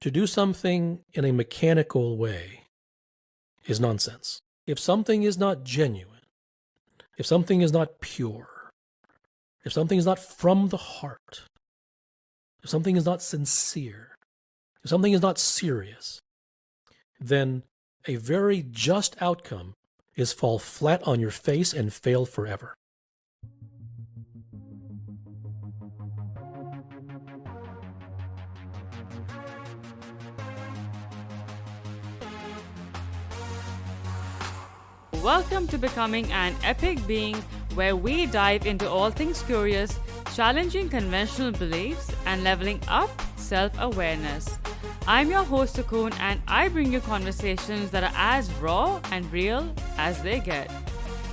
To do something in a mechanical way is nonsense. If something is not genuine, if something is not pure, if something is not from the heart, if something is not sincere, if something is not serious, then a very just outcome is fall flat on your face and fail forever. Welcome to Becoming an Epic Being, where we dive into all things curious, challenging conventional beliefs, and leveling up self-awareness. I'm your host, Cocoon, and I bring you conversations that are as raw and real as they get.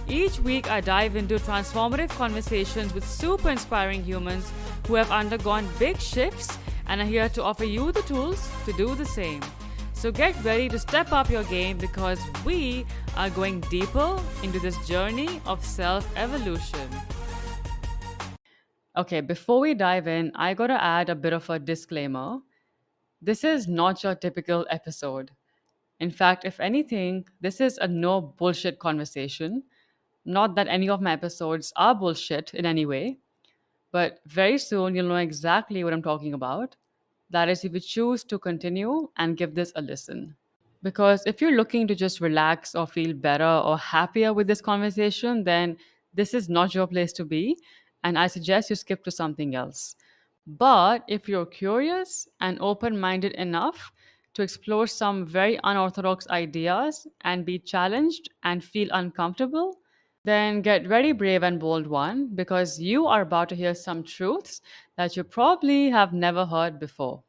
Each week, I dive into transformative conversations with super inspiring humans who have undergone big shifts and are here to offer you the tools to do the same. So get ready to step up your game because we are going deeper into this journey of self-evolution. Okay, before we dive in, I gotta add a bit of a disclaimer. This is not your typical episode. In fact, if anything, this is a no bullshit conversation. Not that any of my episodes are bullshit in any way, but very soon you'll know exactly what I'm talking about. That is, if you choose to continue and give this a listen. Because if you're looking to just relax or feel better or happier with this conversation, then this is not your place to be. And I suggest you skip to something else. But if you're curious and open minded enough to explore some very unorthodox ideas and be challenged and feel uncomfortable, then get ready, brave and bold one, because you are about to hear some truths that you probably have never heard before.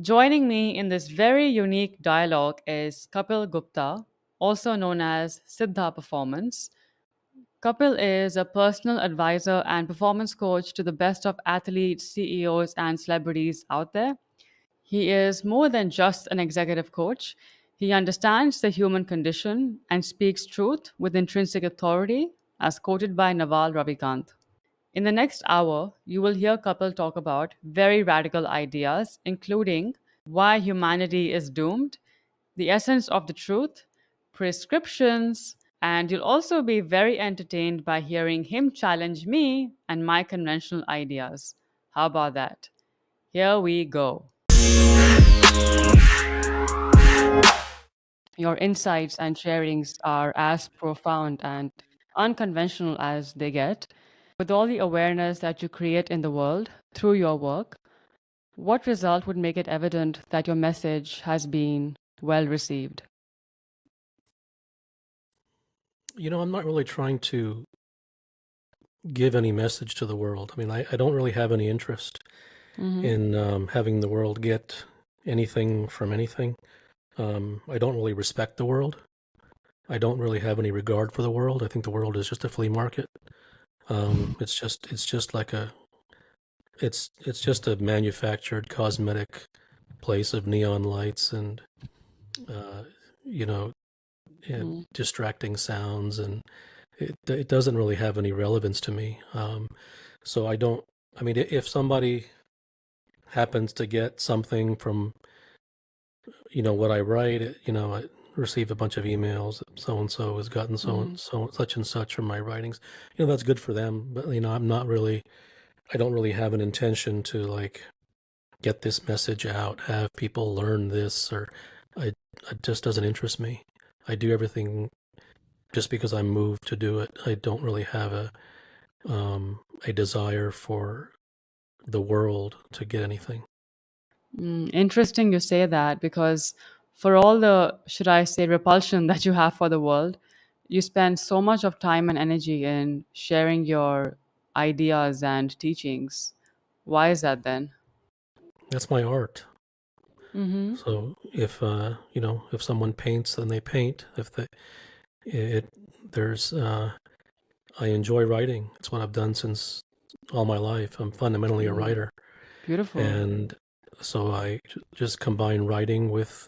Joining me in this very unique dialogue is Kapil Gupta, also known as Siddha Performance. Kapil is a personal advisor and performance coach to the best of athletes, CEOs, and celebrities out there. He is more than just an executive coach. He understands the human condition and speaks truth with intrinsic authority, as quoted by Naval Ravikant. In the next hour, you will hear Kapil talk about very radical ideas, including why humanity is doomed, the essence of the truth, prescriptions, and you'll also be very entertained by hearing him challenge me and my conventional ideas. How about that? Here we go. Your insights and sharings are as profound and unconventional as they get. With all the awareness that you create in the world through your work, what result would make it evident that your message has been well received? I'm not really trying to give any message to the world. I mean, I don't really have any interest Mm-hmm. in having the world get anything from anything. I don't really respect the world. I don't really have any regard for the world. I think the world is just a flea market. It's just like it's just a manufactured cosmetic place of neon lights and uh, you know and Mm-hmm. distracting sounds, and it doesn't really have any relevance to me. So I don't. I mean, if somebody happens to get something from what I write, I receive a bunch of emails that so and so has gotten so Mm-hmm. and so such and such from my writings. That's good for them, but I'm not really. I don't really have an intention to like get this message out, have people learn this, or I it just doesn't interest me. I do everything just because I'm moved to do it. I don't really have a desire for the world to get anything. Interesting you say that because for all the, should I say, repulsion that you have for the world, you spend so much of time and energy in sharing your ideas and teachings. Why is that then? That's my art. Mm-hmm. So if someone paints, then they paint. If they it there's I enjoy writing. It's what I've done since all my life. I'm fundamentally a writer, Beautiful. and so I just combine writing with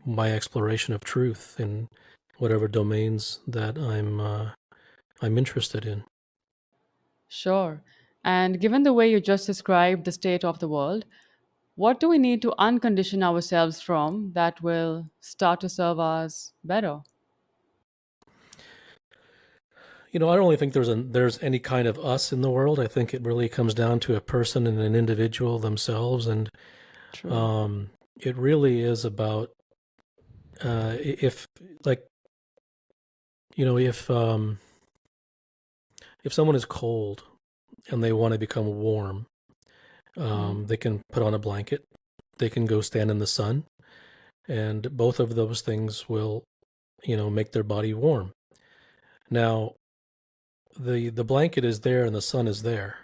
my exploration of truth in whatever domains that I'm interested in. Sure. And given the way you just described the state of the world, What do we need to uncondition ourselves from that will start to serve us better? I don't really think there's any kind of us in the world. I think it really comes down to a person and an individual themselves, and True. um, it really is about if like if someone is cold and they want to become warm, Mm. they can put on a blanket, they can go stand in the sun, and both of those things will make their body warm. Now, the blanket is there and the sun is there.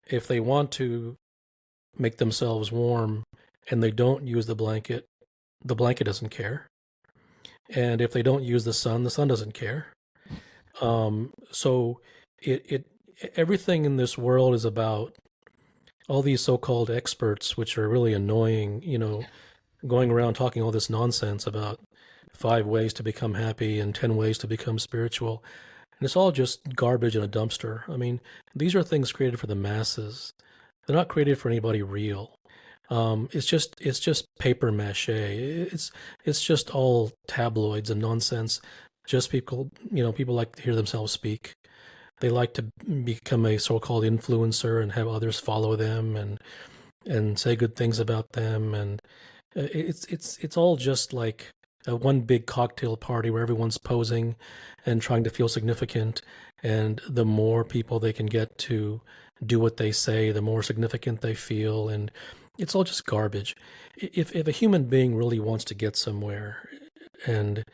If they want to make themselves warm and they don't use the blanket doesn't care. And if they don't use the sun doesn't care. So it everything in this world is about all these so-called experts, which are really annoying, going around talking all this nonsense about 5 ways to become happy and 10 ways to become spiritual. And it's all just garbage in a dumpster. I mean, these are things created for the masses. They're not created for anybody real. It's just paper mache. It's just all tabloids and nonsense. Just people like to hear themselves speak. They like to become a so-called influencer and have others follow them and say good things about them. And it's all just like one big cocktail party where everyone's posing and trying to feel significant. And the more people they can get to do what they say, the more significant they feel. And it's all just garbage. If a human being really wants to get somewhere, and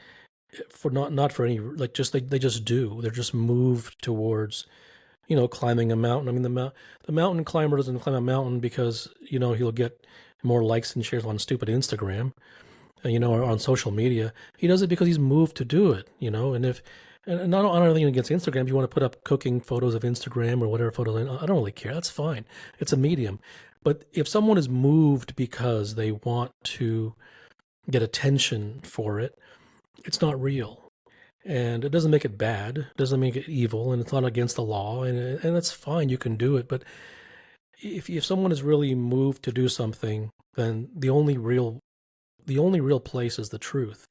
for not for any like just they just do, they're just moved towards climbing a mountain. I mean, the mountain climber doesn't climb a mountain because he'll get more likes and shares on stupid Instagram, or on social media. He does it because he's moved to do it, and if and I don't have anything against Instagram. If you want to put up cooking photos of Instagram or whatever photos, I don't really care. That's fine. It's a medium. But if someone is moved because they want to get attention for it, it's not real. And it doesn't make it bad. It doesn't make it evil, and it's not against the law, and that's fine. You can do it. But if someone is really moved to do something, then the only real place is the truth.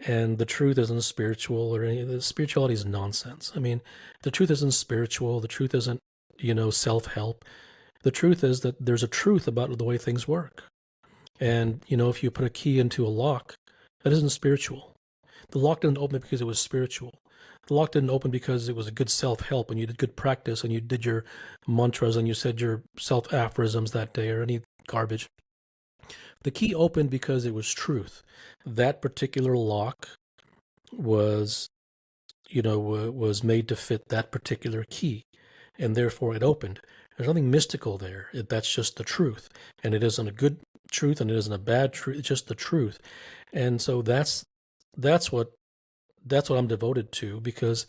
And the truth isn't spiritual or any. The spirituality is nonsense. I mean, the truth isn't spiritual. The truth isn't self-help. The truth is that there's a truth about the way things work. And if you put a key into a lock, that isn't spiritual. The lock didn't open because it was spiritual. The lock didn't open because it was a good self-help and you did good practice and you did your mantras and you said your self-aphorisms that day or any garbage. The key opened because it was truth. That particular lock was, was made to fit that particular key, and therefore it opened. There's nothing mystical there. That's just the truth, and it isn't a good truth, and it isn't a bad truth. It's just the truth, and so that's what I'm devoted to because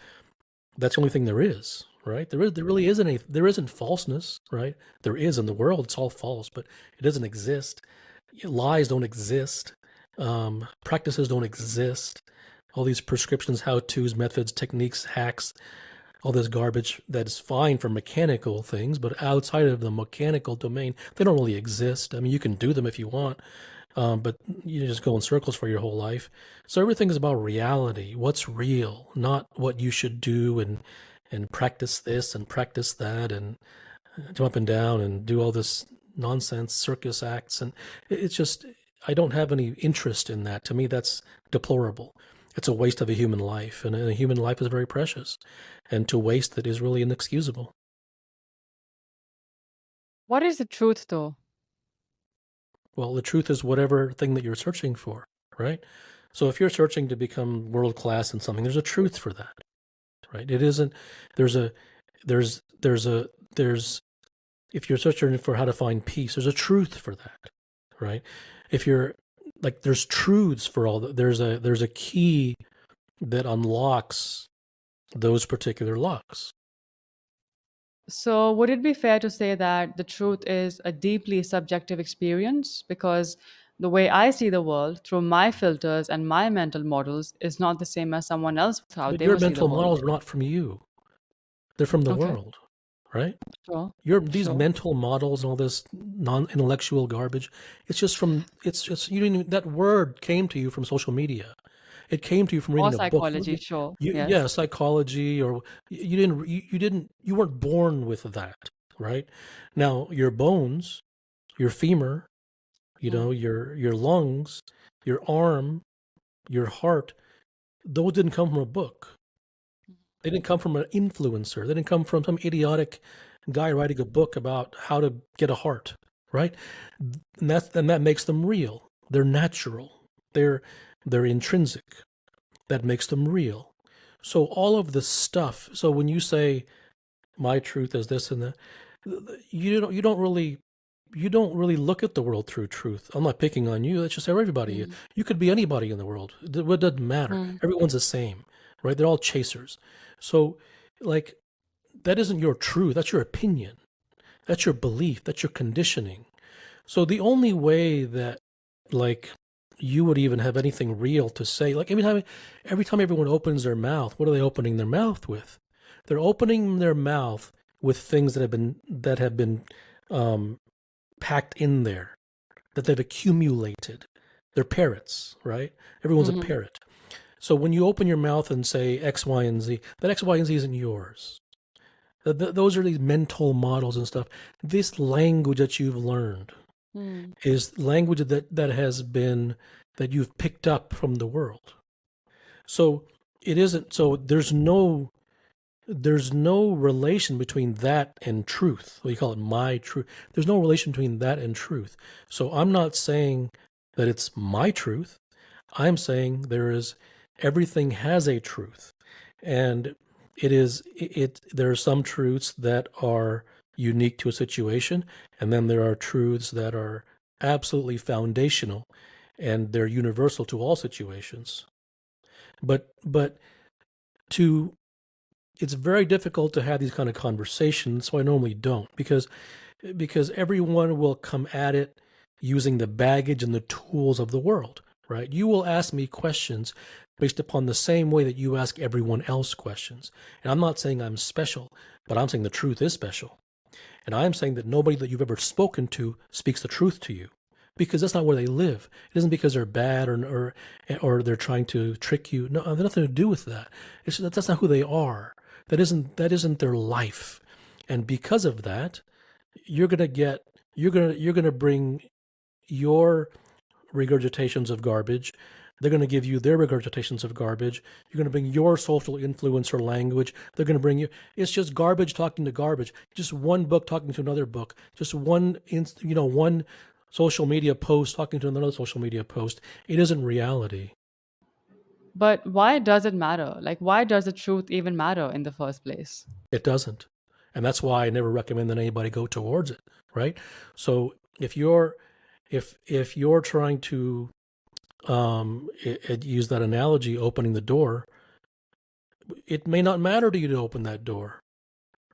that's the only thing there is. Right? There really isn't any. There isn't falseness. Right? There is in the world. It's all false, but it doesn't exist. Lies don't exist. Practices don't exist. All these prescriptions, how-tos, methods, techniques, hacks, all this garbage that's fine for mechanical things, but outside of the mechanical domain, they don't really exist. I mean, you can do them if you want, but you just go in circles for your whole life. So everything is about reality. What's real, not what you should do and practice this and practice that and jump up and down and do all this nonsense circus acts. And it's just, I don't have any interest in that. To me, that's deplorable. It's a waste of a human life, and a human life is very precious. And to waste it is really inexcusable. What is the truth, though? Well, the truth is whatever thing that you're searching for, right? So if you're searching to become world class in something, there's a truth for that, right? It isn't. There's a there's if you're searching for how to find peace, there's a truth for that, right? If you're like, there's truths for all that. There's a key that unlocks those particular locks. So, would it be fair to say that the truth is a deeply subjective experience? Because the way I see the world through my filters and my mental models is not the same as someone else how But they your will see the mental world. models are not from you; they're from the Okay. world, right? Sure. These Sure. mental models and all this non-intellectual garbage. It's just you didn't even, that word came to you from social media. It came to you from Or reading a book. psychology. Sure. Yeah, Yes. psychology, or you weren't born with that, right? Now your bones, your femur, Mm. your lungs, your arm, your heart, those didn't come from a book. They didn't come from an influencer. They didn't come from some idiotic guy writing a book about how to get a heart, right? And that makes them real. They're natural. They're intrinsic. That makes them real. So all of this stuff. So when you say my truth is this and that, you don't really look at the world through truth. I'm not picking on you. That's just how everybody is. Mm. You could be anybody in the world. It doesn't matter. Mm. Everyone's the same, right? They're all chasers. So, like, that isn't your truth. That's your opinion. That's your belief. That's your conditioning. So the only way that, like, you would even have anything real to say, like every time everyone opens their mouth, what are they opening their mouth with? They're opening their mouth with things that have been um, packed in there, that they've accumulated. They're parrots, right? Everyone's a Mhm. parrot. So when you open your mouth and say X, Y, and Z, that X, Y, and Z isn't yours. Those are these mental models and stuff. This language that you've learned Mm. is language that you've picked up from the world. So it isn't. So there's no relation between that and truth. What you call it, my truth. There's no relation between that and truth. So I'm not saying that it's my truth. I'm saying everything has a truth, and there are some truths that are unique to a situation, and then there are truths that are absolutely foundational, and they're universal to all situations. But to it's very difficult to have these kind of conversations, so I normally don't, because everyone will come at it using the baggage and the tools of the world, right? You will ask me questions based upon the same way that you ask everyone else questions. And I'm not saying I'm special, but I'm saying the truth is special. And I'm saying that nobody that you've ever spoken to speaks the truth to you, because that's not where they live. It isn't because they're bad or they're trying to trick you. No, it has nothing to do with that. That's not who they are. That isn't their life. And because of that, you're gonna get you're gonna bring your regurgitations of garbage. They're going to give you their regurgitations of garbage. You're going to bring your social influencer language. They're going to bring you. It's just garbage talking to garbage. Just one book talking to another book. Just one social media post talking to another social media post. It isn't reality. But why does it matter? Like, why does the truth even matter in the first place? It doesn't, and that's why I never recommend that anybody go towards it. Right. So if you're trying to use that analogy, opening the door, it may not matter to you to open that door.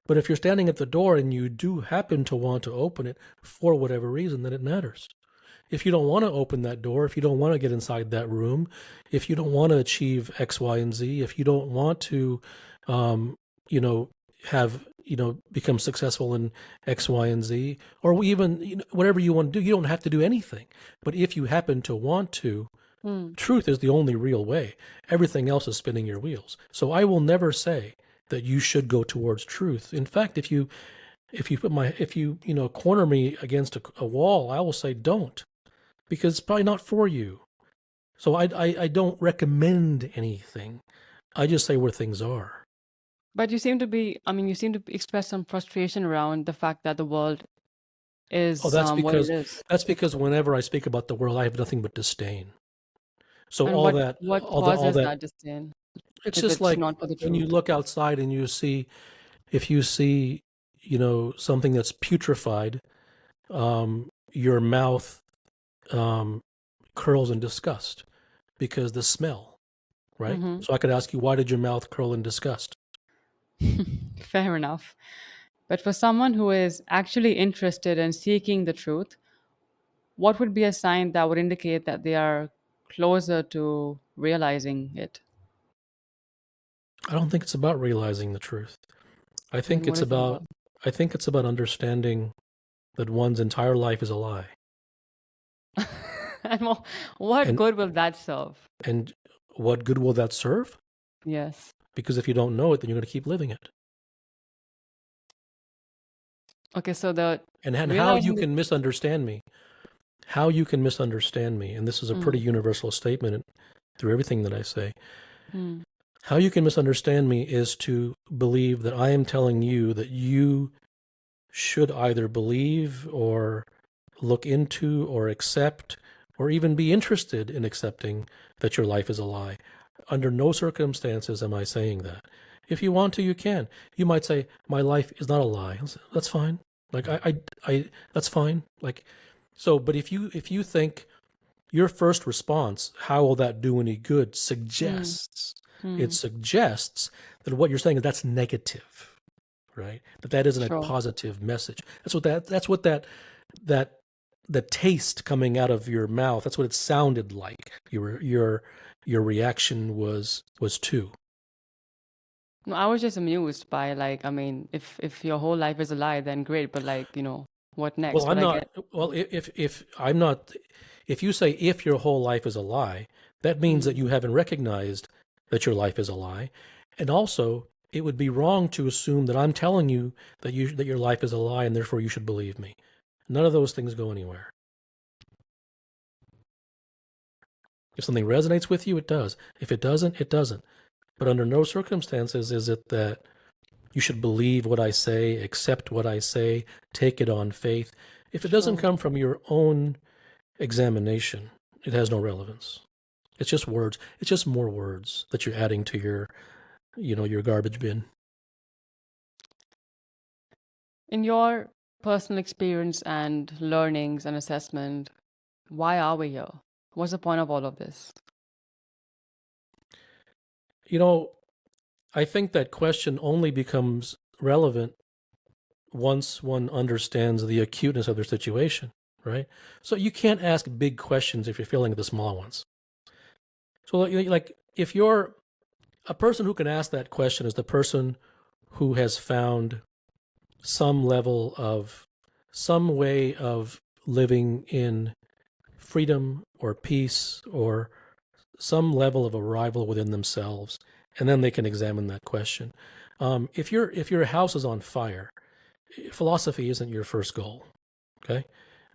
But if you're standing at the door and you do happen to want to open it for whatever reason, then it matters. If you don't want to open that door, if you don't want to get inside that room, if you don't want to achieve X, Y, and Z, if you don't want to, um, you know, become successful in X, Y, and Z, or even whatever you want to do, you don't have to do anything. But if you happen to want to, Hmm. truth is the only real way. Everything else is spinning your wheels. So I will never say that you should go towards truth. In fact, if you corner me against a wall, I will say don't, because it's probably not for you. So I don't recommend anything. I just say where things are. But you seem to express some frustration around the fact that the world Oh, is what it is. that's because whenever I speak about the world, I have nothing but disdain. So And what all causes that, that disdain it's if just it's like not for the when you truth? look outside and if you see, something that's putrefied, your mouth um, curls in disgust because the smell, right? Hmm. So I could ask you, why did your mouth curl in disgust? Fair enough. But for someone who is actually interested in seeking the truth, what would be a sign that would indicate that they are closer to realizing it? I don't think it's about realizing the truth. I think Then what it's is it about about? I think it's about understanding that one's entire life is a lie. And what And good will that serve? and what good will that serve? Yes. Because if you don't know it, then you're going to keep living it. Okay, so the And how you realizing that. can misunderstand me, and this is a pretty Mm, universal statement through everything that I say. mm, How you can misunderstand me is to believe that I am telling you that you should either believe or look into or accept or even be interested in accepting that your life is a lie. Under no circumstances am I saying that. If you want to, you can. You might say, my life is not a lie. I'll say, that's fine. Like that's fine. Like, so, but if you think your first response, how will that do any good, mm, suggests, it mm. suggests that what you're saying is that's negative, right? That isn't a Sure. positive message. That's what that the taste coming out of your mouth, that's what it sounded like. Your reaction was to. No, I was just amused by like, I mean, if your whole life is a lie, then great, but like, what next? Well, But I'm I not. get. Well, if I'm not, if you say if your whole life is a lie, that means that Mm. you haven't recognized that your life is a lie, and also it would be wrong to assume that I'm telling you that your life is a lie and therefore you should believe me. None of those things go anywhere. If something resonates with you, it does. If it doesn't, it doesn't. But under no circumstances is it that you should believe what I say, accept what I say, take it on faith. If it doesn't Sure. come from your own examination, it has no relevance. It's just words. It's just more words that you're adding to your garbage bin. In your personal experience and learnings and assessment, why are we here? What's the point of all of this? You know, I think that question only becomes relevant once one understands the acuteness of their situation, right? So you can't ask big questions if you're feeling the small ones. So like if you're a person who can ask that question is the person who has found some level of some way of living in freedom or peace or some level of arrival within themselves, and then they can examine that question. If your house is on fire, philosophy isn't your first goal. Okay,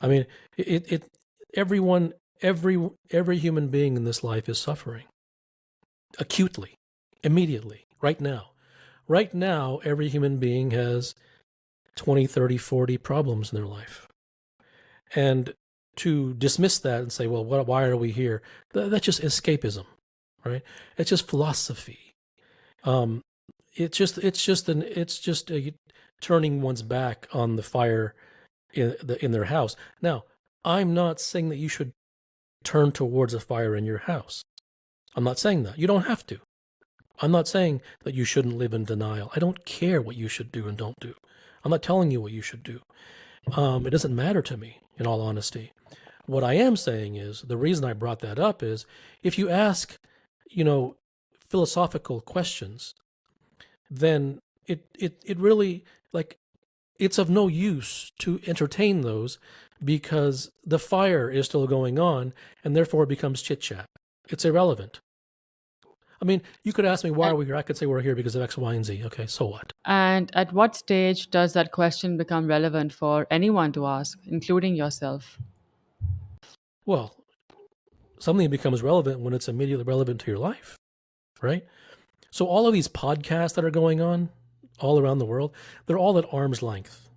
I mean it everyone every human being in this life is suffering acutely, immediately, right now. Right now, every human being has 20, 30, 40 problems in their life. And to dismiss that and say, well, why are we here? That's just escapism, right? It's just philosophy. Um, it's just turning one's back on the fire in their house. Now, I'm not saying that you should turn towards a fire in your house. I'm not saying that. You don't have to. I'm not saying that you shouldn't live in denial. I don't care what you should do and don't do. I'm not telling you what you should do. It doesn't matter to me, in all honesty. What I am saying is the reason I brought that up is if you ask, you know, philosophical questions, then it really like it's of no use to entertain those because the fire is still going on and therefore it becomes chit chat. It's irrelevant. I mean, you could ask me why And, are we here? I could say we're here because of X, Y, and Z. Okay, so what? and at what stage does that question become relevant for anyone to ask, including yourself? Well, something becomes relevant when it's immediately relevant to your life, right? So all of these podcasts that are going on all around the world, they're all at arm's length,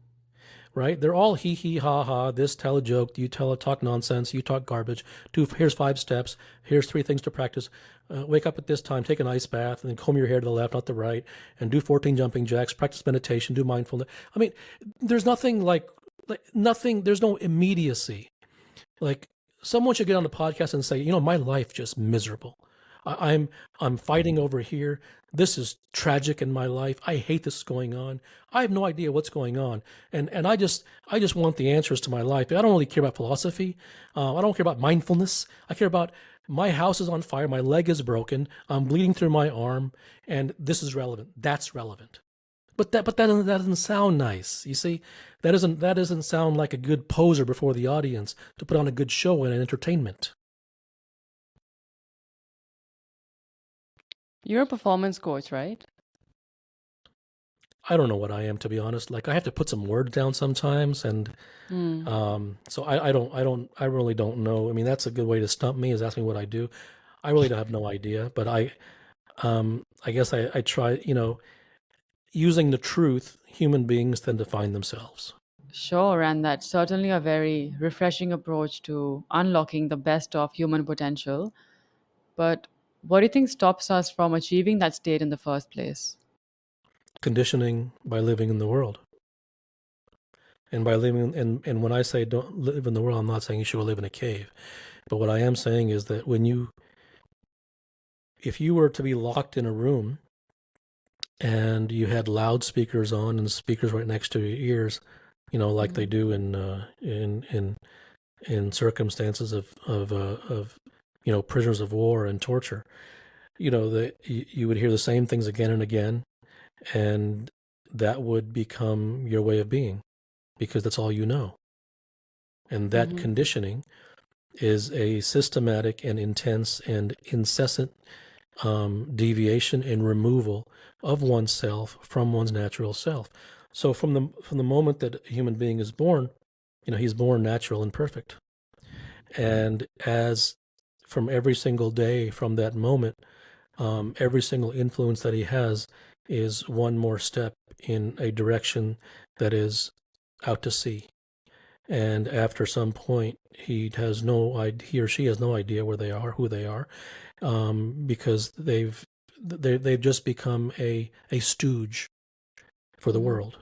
right? They're all hee hee ha ha. This tell a joke, you talk nonsense, you talk garbage. Here's 5 steps. Here's 3 things to practice. Wake up at this time, take an ice bath, and then comb your hair to the left, not the right, and do 14 jumping jacks. Practice meditation, do mindfulness. I mean, there's nothing like nothing. There's no immediacy. Like someone should get on the podcast and say, my life just miserable. I'm fighting over here. This is tragic in my life. I hate this going on. I have no idea what's going on, and I just want the answers to my life. I don't really care about philosophy. I don't care about mindfulness. I care about my house is on fire. My leg is broken. I'm bleeding through my arm, and this is relevant. That's relevant. But that doesn't sound nice. You see, that doesn't sound like a good poser before the audience to put on a good show and an entertainment. You're a performance coach, right? I don't know what I am, to be honest. Like, I have to put some words down sometimes, and Hmm. so I really don't know. I mean, that's a good way to stump me, is ask me what I do. I really don't have no idea, but I guess I try, using the truth, human beings tend to find themselves. Sure, and that's certainly a very refreshing approach to unlocking the best of human potential. But what do you think stops us from achieving that state in the first place? Conditioning by living in the world. And by living, and when I say don't live in the world, I'm not saying you should live in a cave. But what I am saying is that if you were to be locked in a room and you had loudspeakers on and speakers right next to your ears, like they Mhm. do in circumstances of prisoners of war and torture, that you would hear the same things again and again, and that would become your way of being because that's all you know. And that Mhm. conditioning is a systematic and intense and incessant deviation and removal of oneself from one's natural self. So from the moment that a human being is born, he's born natural and perfect. And as from every single day from that moment, every single influence that he has is one more step in a direction that is out to sea. And after some point, he or she has no idea where they are, who they are, because they've just become a stooge for the Mhm. world.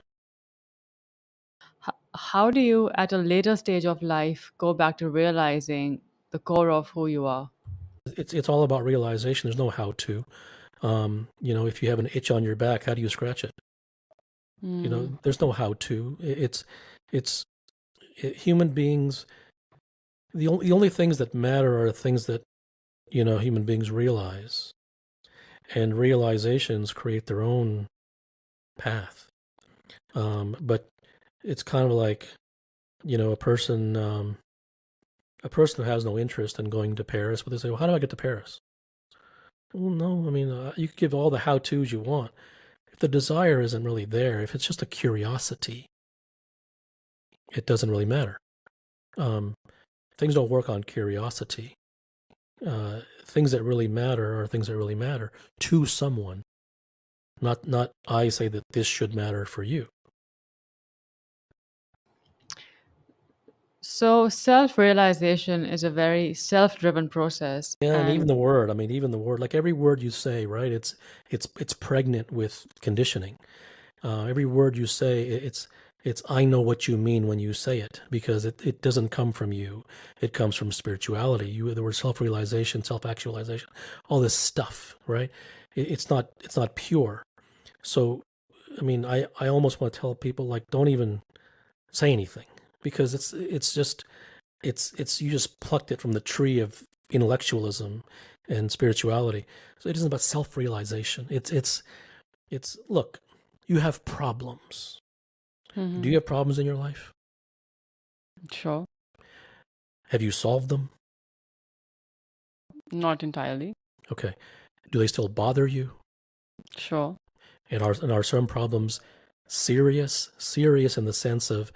How do you, at a later stage of life, go back to realizing the core of who you are? It's all about realization. There's no how to. If you have an itch on your back, how do you scratch it? Mm. There's no how to. It's human beings. The only things that matter are things that human beings realize, and realizations create their own path. But it's kind of like a person who has no interest in going to Paris, but they say, "Well, how do I get to Paris?" Well, no, I mean, you can give all the how tos you want. If the desire isn't really there, if it's just a curiosity, it doesn't really matter. Um, things don't work on curiosity. Things that really matter are things that really matter to someone. Not I say that this should matter for you. So, self realization is a very self driven process. Yeah, and even And the word. I mean, even the word. Like every word you say, right? It's pregnant with conditioning. Every word you say, it's I know what you mean when you say it because it doesn't come from you. It comes from spirituality. The word self-realization, self-actualization, all this stuff, right? It's not pure. So, I mean, I almost want to tell people like don't even say anything because it's you just plucked it from the tree of intellectualism and spirituality. So it isn't about self-realization. It's look, you have problems. Do you Mhm. have problems in your life? Sure, Have you solved them? not entirely. Okay. Do they still bother you? Sure. And are some problems serious? Serious in the sense of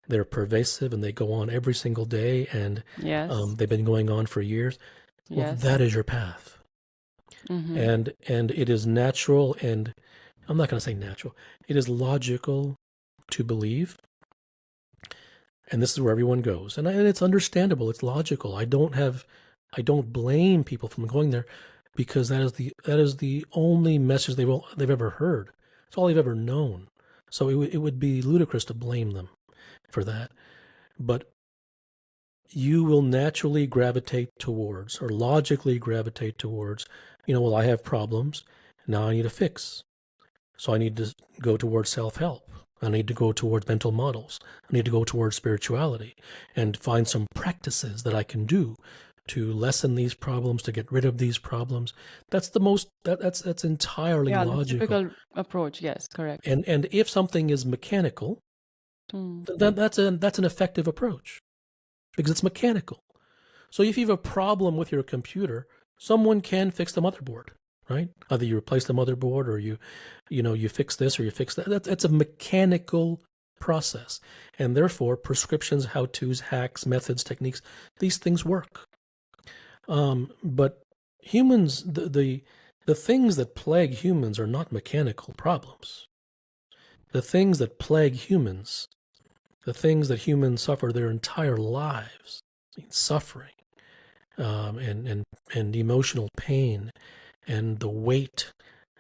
they're pervasive and they go on every single day and Yes. they've been going on for years? Well, Yes. that is your path. Mm-hmm. And it is natural, and I'm not going to say natural. It is logical to believe, and this is where everyone goes. And it's understandable. It's logical. I don't blame people from going there because that is the only message they've ever heard. It's all they've ever known. So it would be ludicrous to blame them for that. But you will naturally gravitate towards, or logically gravitate towards, well, I have problems. Now I need a fix. So I need to go towards self-help. I need to go towards mental models. I need to go towards spirituality and find some practices that I can do to lessen these problems, to get rid of these problems. That's entirely Yeah, the logical. typical approach. Yes, correct. And if something is mechanical, Hmm. then that's an effective approach because it's mechanical. So if you have a problem with your computer, someone can fix the motherboard, right? Either you replace the motherboard or you fix this or you fix that. That's a mechanical process. And therefore, prescriptions, how-tos, hacks, methods, techniques, these things work. But humans, the things that plague humans are not mechanical problems. The things that plague humans, the things that humans suffer their entire lives, suffering, and emotional pain, and the weight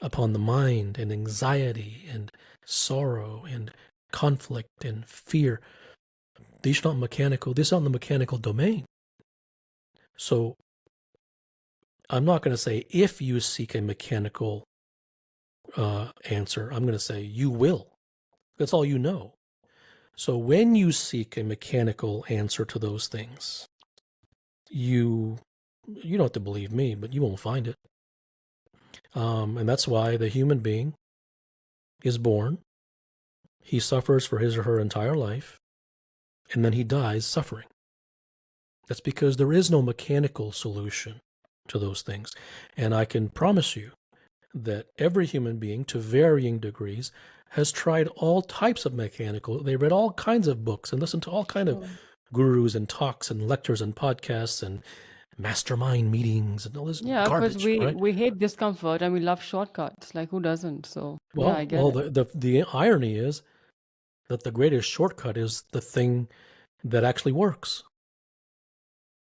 upon the mind, and anxiety, and sorrow, and conflict, and fear. These are not mechanical. These are not in the mechanical domain. So I'm not going to say if you seek a mechanical answer. I'm going to say you will. That's all you know. So when you seek a mechanical answer to those things, you don't have to believe me, but you won't find it. And that's why the human being is born. He suffers for his or her entire life, and then he dies suffering. That's because there is no mechanical solution to those things. And I can promise you that every human being, to varying degrees, has tried all types of mechanical. They read all kinds of books and listened to all kinds of gurus and talks and lectures and podcasts and mastermind meetings and all this Yeah, because garbage, we right? we hate discomfort and we love shortcuts. Like who doesn't? So yeah, I get Well, it. the irony is that the greatest shortcut is the thing that actually works,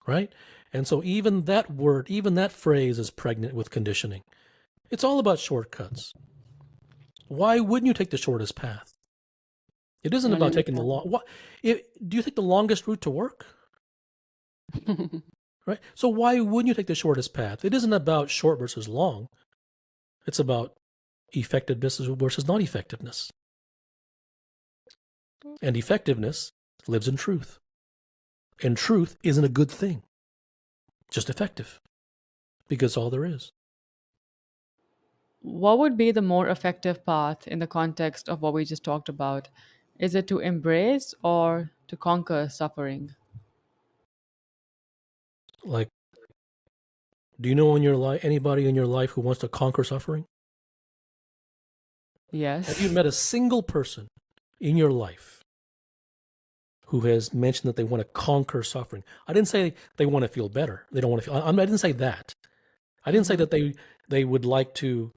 right? And so even that word, even that phrase is pregnant with conditioning. It's all about shortcuts. Why wouldn't you take the shortest path? It I isn't don't about taking the understand. long. What do you take the longest route to work? Right. So why wouldn't you take the shortest path? It isn't about short versus long. It's about effectiveness versus not effectiveness. And effectiveness lives in truth. And truth isn't a good thing, just effective, because all there is. What would be the more effective path in the context of what we just talked about? Is it to embrace or to conquer suffering? Like, do you know in your life anybody in your life who wants to conquer suffering? Have you Yes. met a single person in your life who has mentioned that they want to conquer suffering? I didn't say they want to feel better. They don't want to feel. I didn't say that. I didn't say Hmm. that they would like to,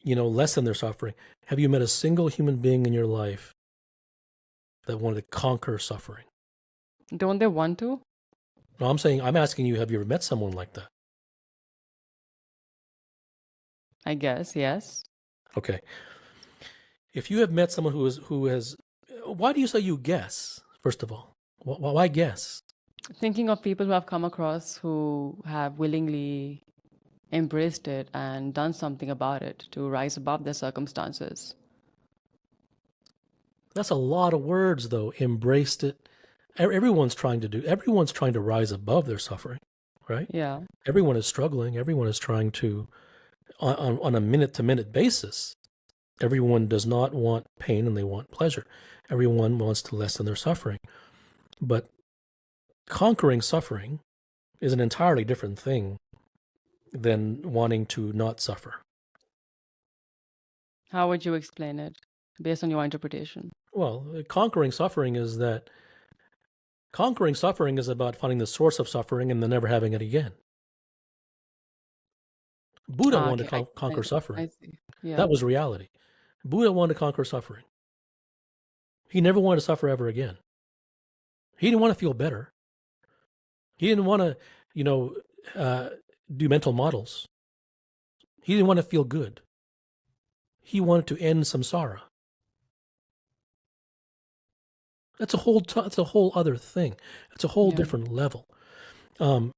lessen their suffering. Have you met a single human being in your life that wanted to conquer suffering? Don't they want to? No, I'm asking you, have you ever met someone like that? I guess, yes. Okay. If you have met someone who has, why do you say you guess? First of all, why guess? Thinking of people who have come across who have willingly embraced it and done something about it to rise above their circumstances. That's a lot of words, though. Embraced it. Everyone's trying to rise above their suffering, right? Yeah. Everyone is struggling. Everyone is trying to, on a minute to minute basis. Everyone does not want pain and they want pleasure. Everyone wants to lessen their suffering. But conquering suffering is an entirely different thing than wanting to not suffer. How would you explain it based on your interpretation? Well, conquering suffering is about finding the source of suffering and then never having it again. Buddha Ah, wanted okay. to conquer I suffering. see. Yeah. That was reality. Buddha wanted to conquer suffering. He never wanted to suffer ever again. He didn't want to feel better. He didn't want to, you know, uh, do mental models. He didn't want to feel good. He wanted to end samsara. That's that's a whole other thing. It's a whole Yeah. different level. Um,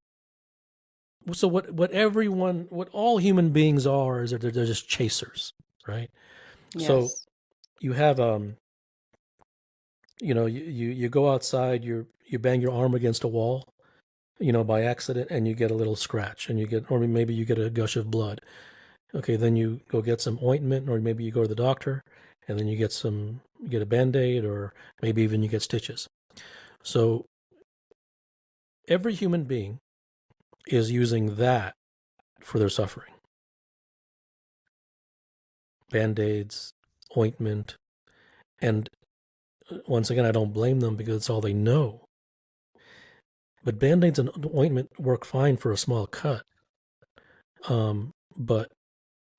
so what all human beings are is that they're just chasers, right? So Yes. you have you go outside, you bang your arm against a wall, by accident, and you get a little scratch, and or maybe you get a gush of blood. Okay, then you go get some ointment, or maybe you go to the doctor, and then you get a Band-Aid, or maybe even you get stitches. So every human being is using that for their suffering. Band-Aids, ointment, and once again, I don't blame them because it's all they know. But Band-Aids and ointment work fine for a small cut. But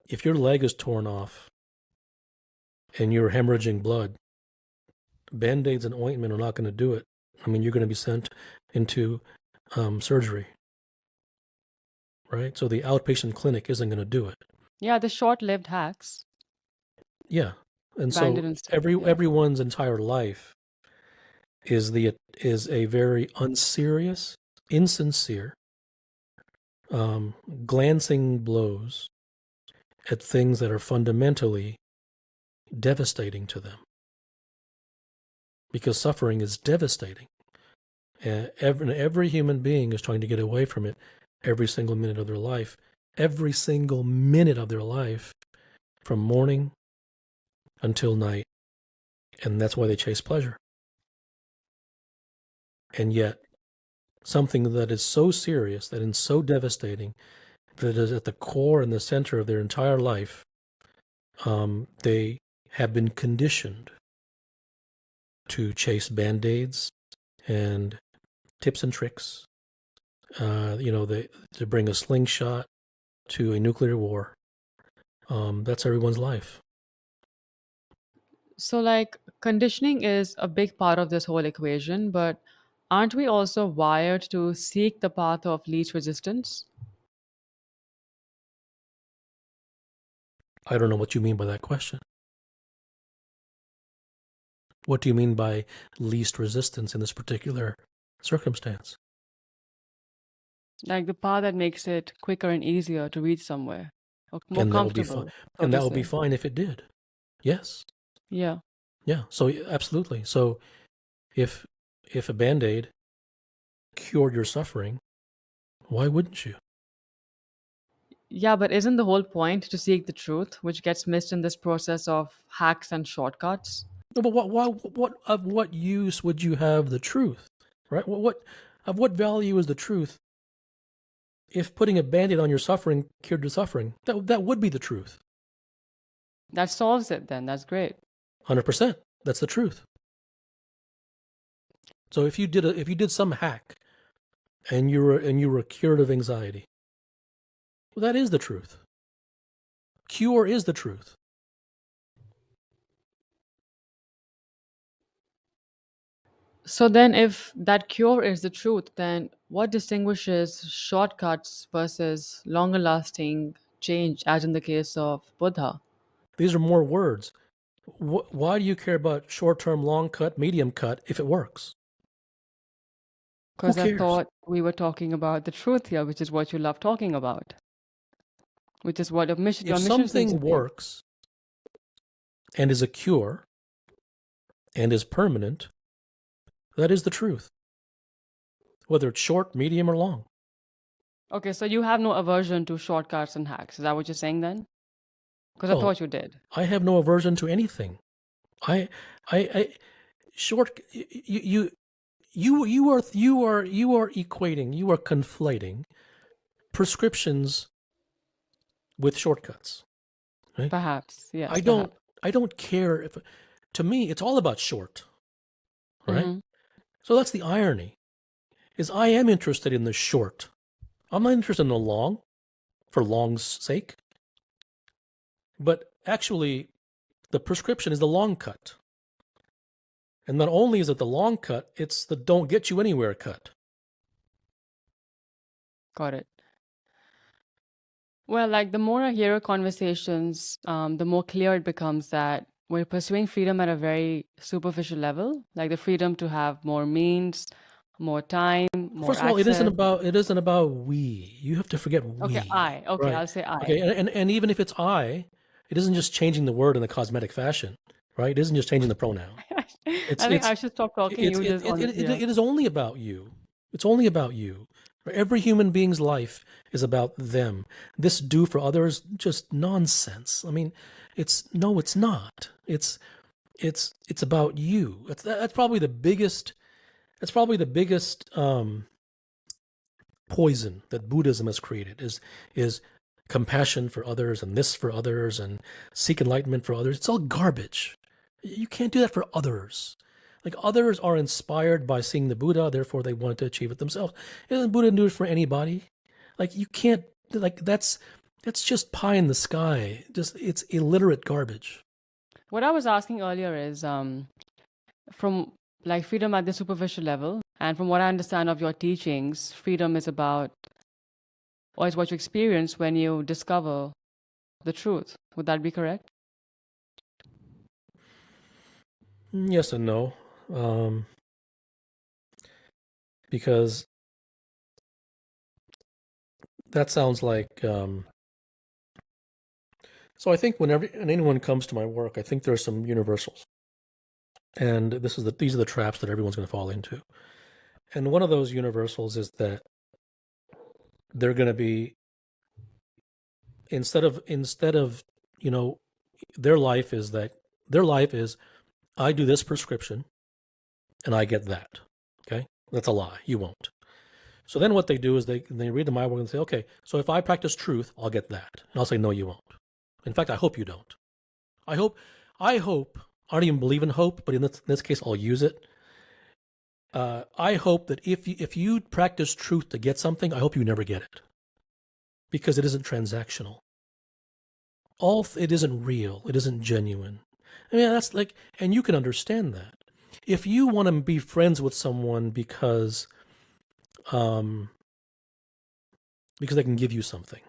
if your leg is torn off and you're hemorrhaging blood, Band-Aids and ointment are not going to do it. I mean, you're going to be sent into surgery, right? So the outpatient clinic isn't going to do it. Yeah, the short-lived hacks, Yeah, and banded so and stuff. Yeah. everyone's entire life is a very unserious, insincere, glancing blows at things that are fundamentally devastating to them. Because suffering is devastating. Every human being is trying to get away from it every single minute of their life. Every single minute of their life, from morning until night. And that's why they chase pleasure. And yet, something that is so serious, that is so devastating, that is at the core and the center of their entire life, they have been conditioned to chase Band-Aids and tips and tricks, to bring a slingshot to a nuclear war. That's everyone's life. So, like, conditioning is a big part of this whole equation, but aren't we also wired to seek the path of least resistance? I don't know what you mean by that question. What do you mean by least resistance in this particular circumstance? Like the path that makes it quicker and easier to reach somewhere, or more And that would be fine. comfortable, so And to that would be say. fine if it did. Yes. Yeah. Yeah. So absolutely. So if a Band-Aid cured your suffering, why wouldn't you? Yeah, but isn't the whole point to seek the truth, which gets missed in this process of hacks and shortcuts? No, but what of what use would you have the truth, right? What of what value is the truth if putting a Band-Aid on your suffering cured your suffering? That would be the truth. That solves it then. That's great. 100%. That's the truth. So if you did some hack and you were cured of anxiety, well, that is the truth. Cure is the truth. So then, if that cure is the truth, then what distinguishes shortcuts versus longer lasting change, as in the case of Buddha? These are more words. Why do you care about short-term, long cut, medium cut if it works? Who Because I cares? thought we were talking about the truth here, which is what you love talking about, which is what If your mission seems to something be. works and is a cure and is permanent, that is the truth, whether it's short, medium, or long. Okay, so you have no aversion to shortcuts and hacks. Is that what you're saying then? Because I Oh, thought you did. I have no aversion to anything. I, I short. You are equating. You are conflating prescriptions with shortcuts. Right? Perhaps, yes, I perhaps. don't care if. To me, it's all about short. Right. Hmm. So that's the irony. Is I am interested in the short. I'm not interested in the long, for long's sake. But actually, the prescription is the long cut. And not only is it the long cut, it's the don't get you anywhere cut. Got it. Well, like the more I hear your conversations, the more clear it becomes that we're pursuing freedom at a very superficial level, like the freedom to have more means, more time, more First of all, access. it isn't about we. You have to forget Okay, we, I. Okay, right? I'll say I. Okay, and even if it's I, it isn't just changing the word in a cosmetic fashion, right? It isn't just changing the pronoun. It's I think it's I should stop talking. You just on. Yeah. it is only about you. It's only about you. Every human being's life is about them. This do for others, just nonsense. I mean, it's not. It's about you. That's probably the biggest. That's probably the biggest poison that Buddhism has created is compassion for others and this for others and seek enlightenment for others. It's all garbage. You can't do that for others. Like others are inspired by seeing the Buddha, therefore they want to achieve it themselves. And Buddha do it for anybody. Like you can't like that's just pie in the sky. Just it's illiterate garbage. What I was asking earlier is from like freedom at the superficial level, and from what I understand of your teachings, freedom is about, or is what you experience when you discover the truth. Would that be correct? Yes and no. Because that sounds like so I think whenever anyone comes to my work, I think there's some universals. And these are the traps that everyone's going to fall into. And one of those universals is that they're going to be instead of their life is I do this prescription and I get that. Okay? That's a lie. You won't. So then what they do is they read the my work and say, okay, so if I practice truth, I'll get that. And I'll say, no, you won't. In fact, I hope you don't. I hope I don't even believe in hope, but in this case, I'll use it. I hope that if you practice truth to get something, I hope you never get it, because it isn't transactional. It isn't real. It isn't genuine. I mean, that's like, and you can understand that. If you want to be friends with someone because they can give you something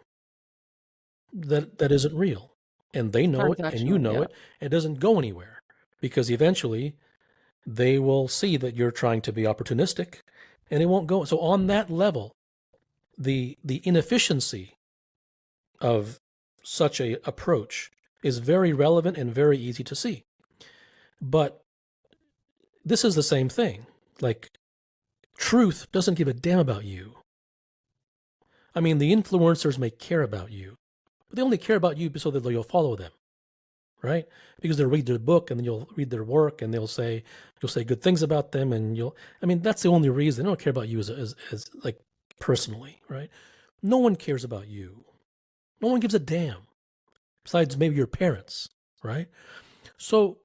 that isn't real, and they know it, and you Transactional, know yeah. it, it doesn't go anywhere, because eventually they will see that you're trying to be opportunistic, and it won't go. So on that level, the inefficiency of such a approach is very relevant and very easy to see. But this is the same thing. Like, truth doesn't give a damn about you. I mean, the influencers may care about you, but they only care about you so that you'll follow them, right? Because they'll read their book and then you'll read their work and you'll say good things about them, and that's the only reason. They don't care about you as like personally, right? No one cares about you. No one gives a damn besides maybe your parents, right? So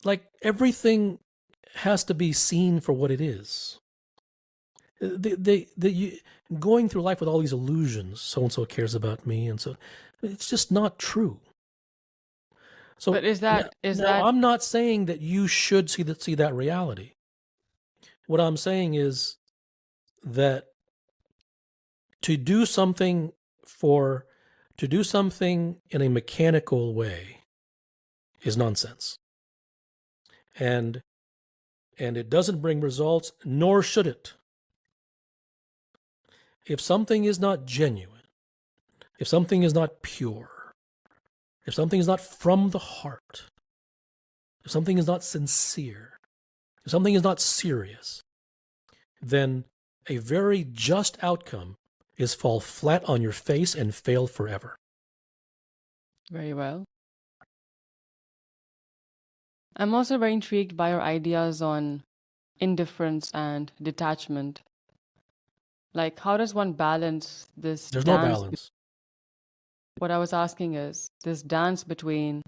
like everything has to be seen for what it is. Going through life with all these illusions, so and so cares about me, and so it's just not true. But So is now that I'm not saying that you should see that reality. What I'm saying is that to do something in a mechanical way is nonsense. And it doesn't bring results, nor should it. If something is not genuine, if something is not pure, if something is not from the heart, if something is not sincere, if something is not serious, then a very just outcome is fall flat on your face and fail forever. very well? I'm also very intrigued by your ideas on indifference and detachment. Like, how does one balance this There's no dance? balance. What I was asking is this dance between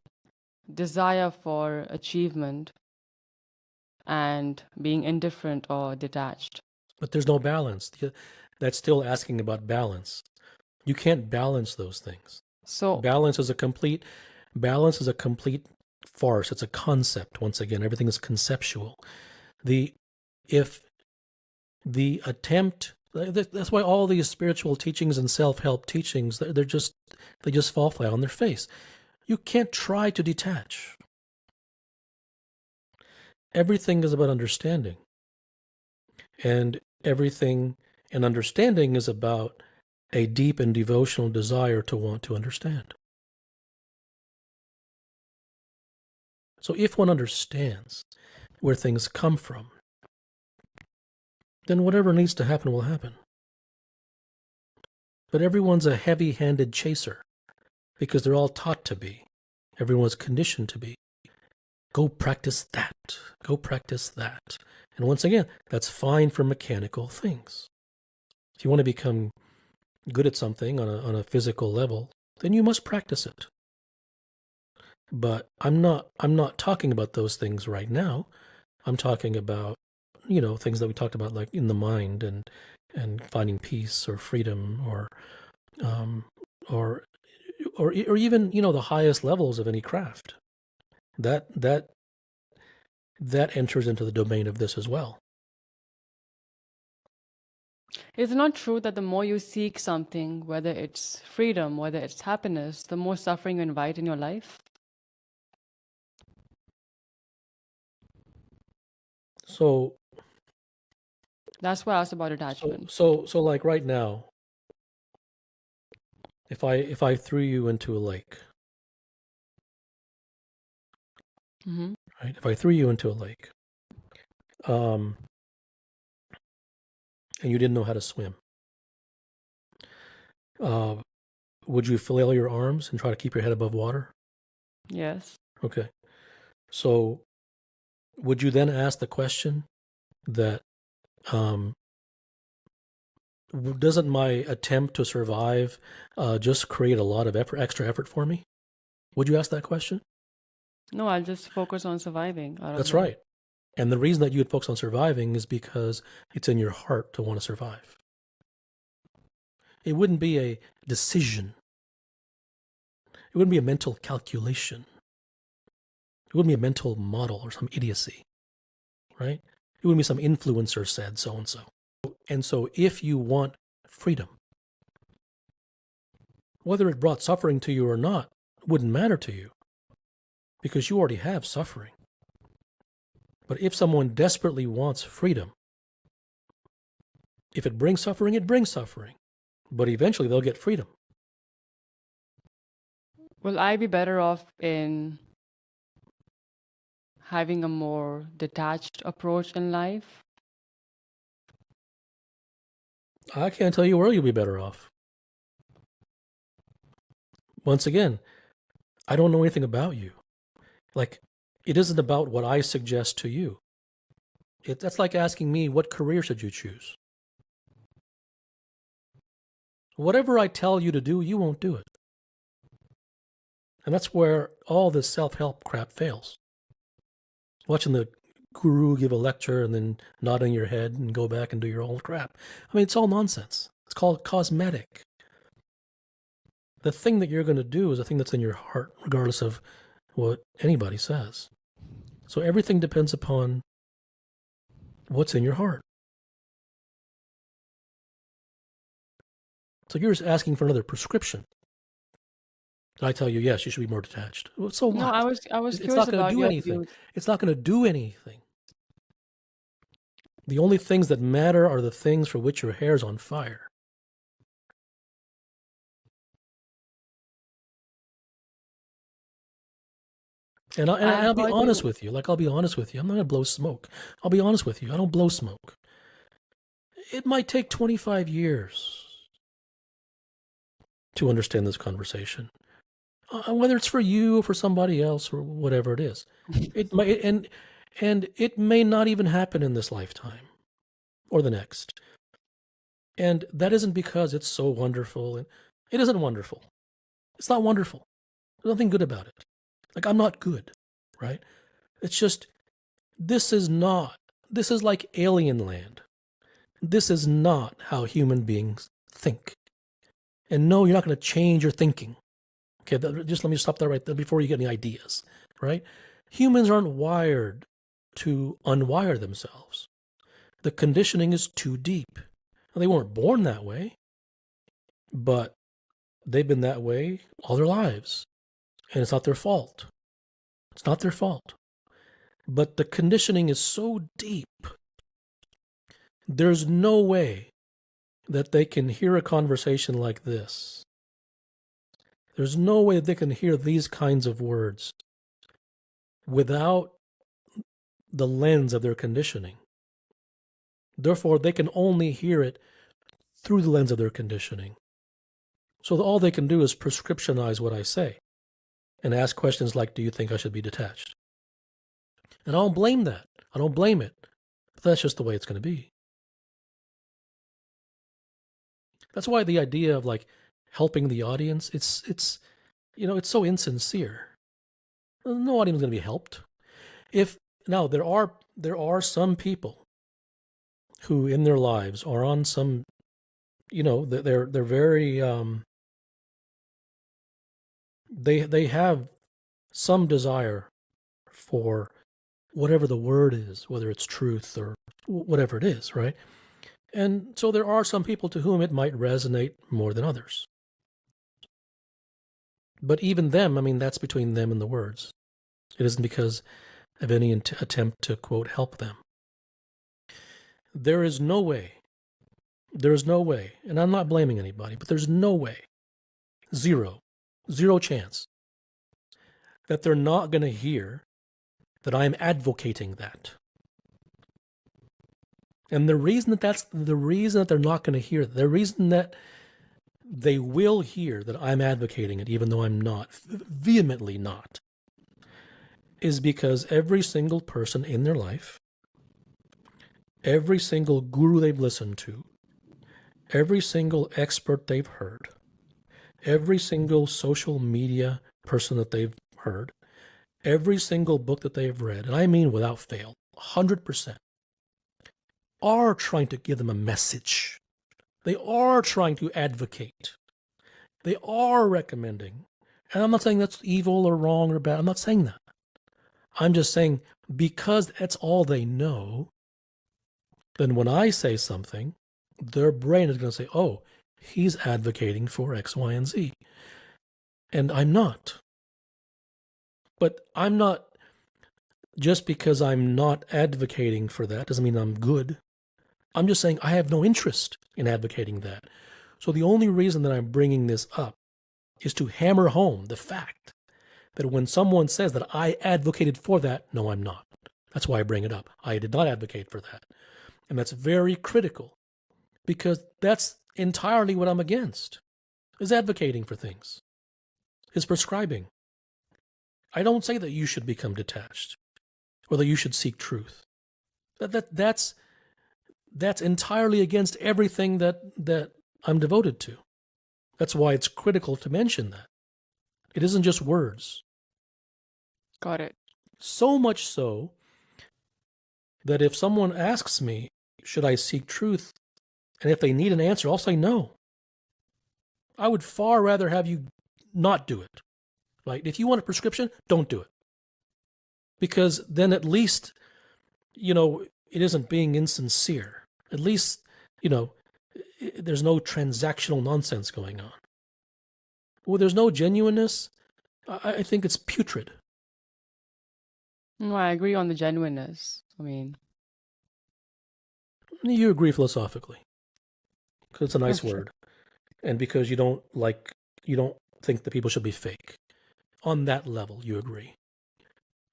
desire for achievement and being indifferent or detached. But there's no balance. That's still asking about balance. You can't balance those things. So, Balance is a complete farce. It's a concept. Once again, everything is conceptual. The if the attempt that's why all these spiritual teachings and self-help teachings they just fall flat on their face. You can't try to detach. Everything is about understanding. And everything and understanding is about a deep and devotional desire to want to understand. So if one understands where things come from, then whatever needs to happen will happen. But everyone's a heavy-handed chaser because they're all taught to be. Everyone's conditioned to be. Go practice that. Go practice that. And once again, that's fine for mechanical things. If you want to become good at something on a physical level, then you must practice it. But I'm not talking about those things right now. I'm talking about, things that we talked about, like in the mind and finding peace or freedom um, or even the highest levels of any craft. That enters into the domain of this as well. Is it not true that the more you seek something, whether it's freedom, whether it's happiness, the more suffering you invite in your life? So That's why I asked about attachment. so like right now, if I threw you into a lake, Mm-hmm. right? If I threw you into a lake, and you didn't know how to swim, would you flail your arms and try to keep your head above water? Yes. Okay. So would you then ask the question that doesn't my attempt to survive just create a lot of extra effort for me? Would you ask that question? No, I'll just focus on surviving. That's right. And the reason that you would focus on surviving is because it's in your heart to want to survive. It wouldn't be a decision. It wouldn't be a mental calculation. It wouldn't be a mental model or some idiocy, right? It wouldn't be some influencer said so-and-so. And so if you want freedom, whether it brought suffering to you or not, wouldn't matter to you because you already have suffering. But if someone desperately wants freedom, if it brings suffering, it brings suffering. But eventually they'll get freedom. Will I be better off in having a more detached approach in life? I can't tell you where you'll be better off. Once again, I don't know anything about you. Like, it isn't about what I suggest to you. That's like asking me, what career should you choose? Whatever I tell you to do, you won't do it. And that's where all this self-help crap fails. Watching the guru give a lecture and then nodding your head and go back and do your old crap. I mean, it's all nonsense. It's called cosmetic. The thing that you're going to do is a thing that's in your heart, regardless of what anybody says. So everything depends upon what's in your heart. So you're just asking for another prescription. And I tell you, yes, you should be more detached. Well, so what? No, I was It's curious not going about to do your anything. views. It's not going to do anything. The only things that matter are the things for which your hair's on fire. And I'll be honest with you. I'll be honest with you. I'm not going to blow smoke. I'll be honest with you. I don't blow smoke. It might take 25 years to understand this conversation. Whether it's for you or for somebody else or whatever it is. It might, and it may not even happen in this lifetime or the next. And that isn't because it's so wonderful. And it isn't wonderful. It's not wonderful. There's nothing good about it. Like, I'm not good, right? It's just, this is like alien land. This is not how human beings think. And no, you're not going to change your thinking. Okay, just let me stop that right there before you get any ideas, right? Humans aren't wired to unwire themselves. The conditioning is too deep. Now, they weren't born that way, but they've been that way all their lives. And it's not their fault. It's not their fault. But the conditioning is so deep, there's no way that they can hear a conversation like this. There's no way that they can hear these kinds of words without the lens of their conditioning. Therefore, they can only hear it through the lens of their conditioning. So all they can do is prescriptionize what I say and ask questions like, do you think I should be detached? And I don't blame that. I don't blame it. But that's just the way it's going to be. That's why the idea of like helping the audience, it's so insincere. No audience is going to be helped. If now there are some people who in their lives are on some, they're very they have some desire for whatever the word is, whether it's truth or whatever it is, right? And so there are some people to whom it might resonate more than others. But even them, I mean, that's between them and the words. It isn't because of any attempt to, quote, help them. There is no way, and I'm not blaming anybody, but there's no way, zero chance, that they're not going to hear that I'm advocating that. And the reason that they're not going to hear, the reason that they will hear that I'm advocating it, even though I'm not, vehemently not, is because every single person in their life, every single guru they've listened to, every single expert they've heard, every single social media person that they've heard, every single book that they've read, and I mean without fail, 100%, are trying to give them a message. They are trying to advocate. They are recommending. And I'm not saying that's evil or wrong or bad. I'm not saying that. I'm just saying because that's all they know, then when I say something, their brain is going to say, oh, he's advocating for X, Y, and Z. And I'm not. But I'm not, just because I'm not advocating for that doesn't mean I'm good. I'm just saying I have no interest in advocating that. So the only reason that I'm bringing this up is to hammer home the fact that when someone says that I advocated for that, no, I'm not. That's why I bring it up. I did not advocate for that. And that's very critical because that's entirely what I'm against, is advocating for things, is prescribing. I don't say that you should become detached or that you should seek truth. That's entirely against everything that I'm devoted to. That's why it's critical to mention that. It isn't just words. Got it. So much so that if someone asks me, should I seek truth? And if they need an answer, I'll say no. I would far rather have you not do it. Right? If you want a prescription, don't do it. Because then at least, it isn't being insincere. At least, there's no transactional nonsense going on. Well, there's no genuineness. I think it's putrid. No, I agree on the genuineness. I mean, you agree philosophically because it's a nice sure. word, and because you don't think that people should be fake. On that level, you agree,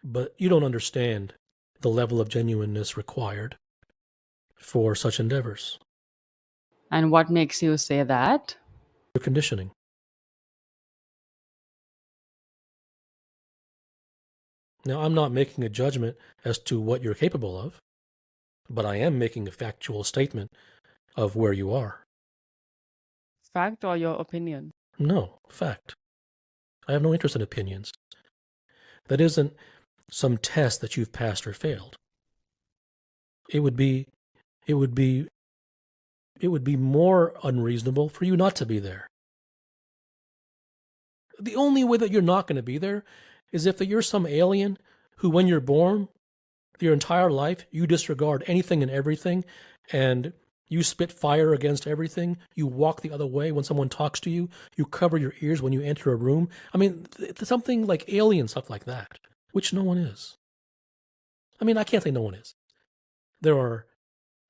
but you don't understand the level of genuineness required for such endeavors. And what makes you say that? Your conditioning. Now, I'm not making a judgment as to what you're capable of, but I am making a factual statement of where you are. Fact or your opinion? No, fact. I have no interest in opinions. That isn't some test that you've passed or failed. It would be more unreasonable for you not to be there. The only way that you're not going to be there is if you're some alien who, when you're born, your entire life, you disregard anything and everything, and you spit fire against everything. You walk the other way when someone talks to you. You cover your ears when you enter a room. I mean, something like alien stuff like that, which no one is. I mean, I can't say no one is. There are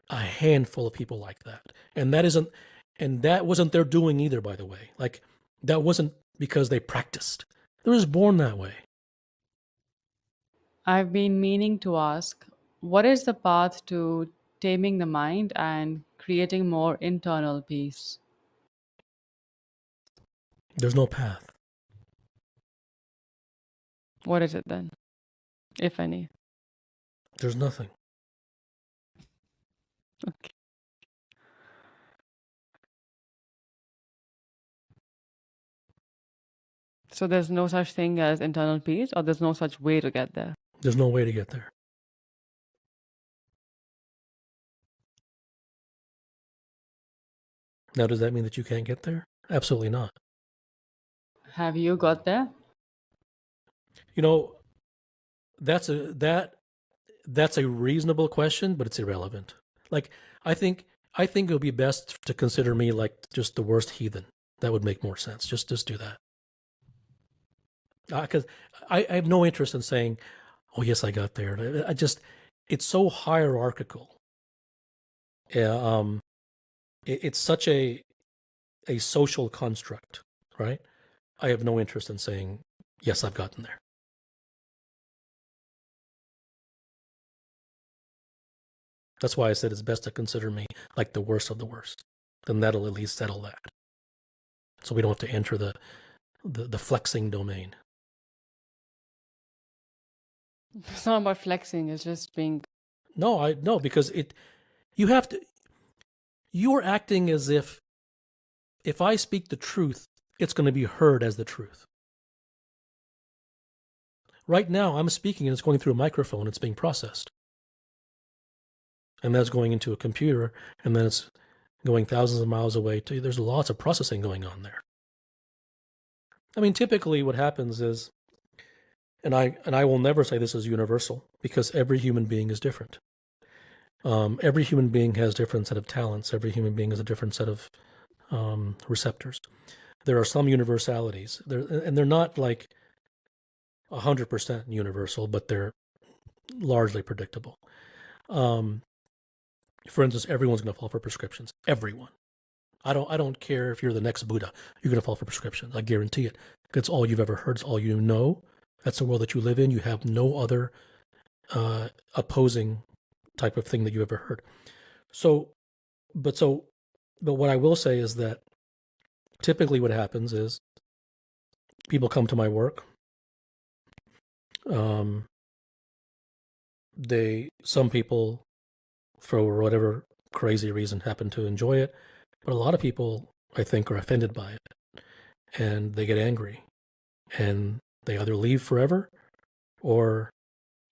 a handful of people like that. And that wasn't their doing either, by the way. Like, that wasn't because they practiced. They were just born that way. I've been meaning to ask, what is the path to taming the mind and creating more internal peace. There's no path. What is it then, if any? There's nothing. Okay. So there's no such thing as internal peace, or there's no such way to get there. There's no way to get there. Now, does that mean that you can't get there? Absolutely not. Have you got there? You know, that's a reasonable question, but it's irrelevant. Like I think it would be best to consider me like just the worst heathen. That would make more sense. Just do that. Because I have no interest in saying, "Oh yes, I got there." It's so hierarchical. Yeah, it's such a social construct, right? I have no interest in saying, "Yes, I've gotten there." That's why I said it's best to consider me like the worst of the worst. Then that'll at least settle that. So we don't have to enter the flexing domain. It's not about flexing, it's just being. No, because you have to you're acting as if I speak the truth, it's going to be heard as the truth. Right now I'm speaking and it's going through a microphone, it's being processed. And that's going into a computer, and then it's going thousands of miles away to there's lots of processing going on there. I mean, typically what happens is, and I will never say this is universal because every human being is different. Every human being has a different set of talents. Every human being has a different set of receptors. There are some universalities, and they're not like 100% universal, but they're largely predictable. For instance, everyone's going to fall for prescriptions. Everyone. I don't care if you're the next Buddha. You're going to fall for prescriptions. I guarantee it. That's all you've ever heard. It's all you know. That's the world that you live in. You have no other opposing type of thing that you ever heard. But what I will say is that typically what happens is people come to my work. Some people, for whatever crazy reason, happen to enjoy it, but a lot of people, I think, are offended by it, and they get angry, and they either leave forever, or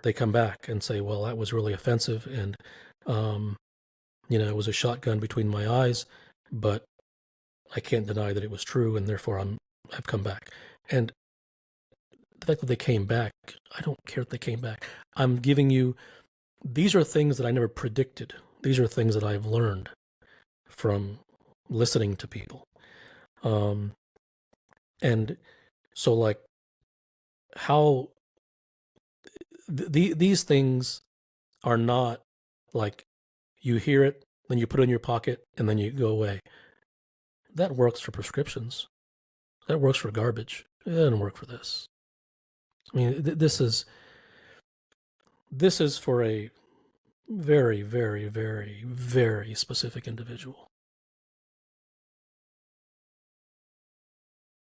they come back and say, "Well, that was really offensive, and it was a shotgun between my eyes, but I can't deny that it was true, and therefore I've come back." And the fact that they came back, I don't care if they came back. I'm giving you, these are things that I never predicted. These are things that I've learned from listening to people. And so like how these things are not like you hear it, then you put it in your pocket, and then you go away. That works for prescriptions. That works for garbage. It doesn't work for this. I mean, this is for a very, very, very, very specific individual.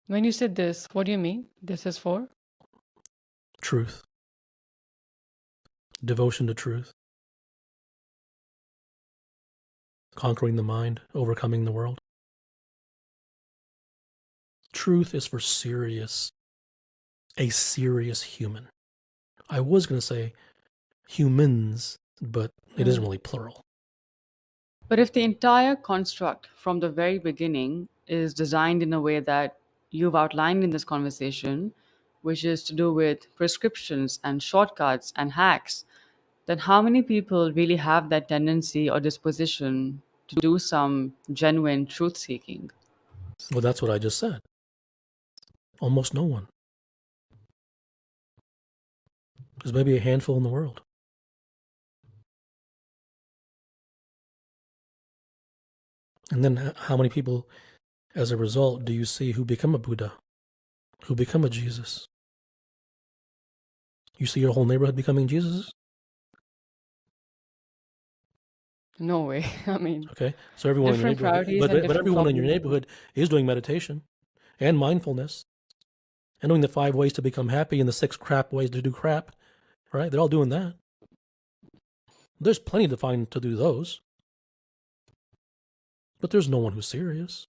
When you said this, what do you mean? This is for? Truth. Devotion to truth. Conquering the mind, overcoming the world. Truth is for a serious human. I was going to say humans, but it isn't really plural. But if the entire construct from the very beginning is designed in a way that you've outlined in this conversation, which is to do with prescriptions and shortcuts and hacks, then how many people really have that tendency or disposition to do some genuine truth seeking? Well, that's what I just said. Almost no one. There's maybe a handful in the world. And then how many people, as a result, do you see who become a Buddha, who become a Jesus? You see your whole neighborhood becoming Jesus? No way. I mean, Okay, so everyone in your different neighborhood, priorities and but different everyone in your cognitive. neighborhood is doing meditation and mindfulness and doing the 5 ways to become happy and the 6 crap ways to do crap, right? They're all doing that. There's plenty to find to do those, but there's no one who's serious.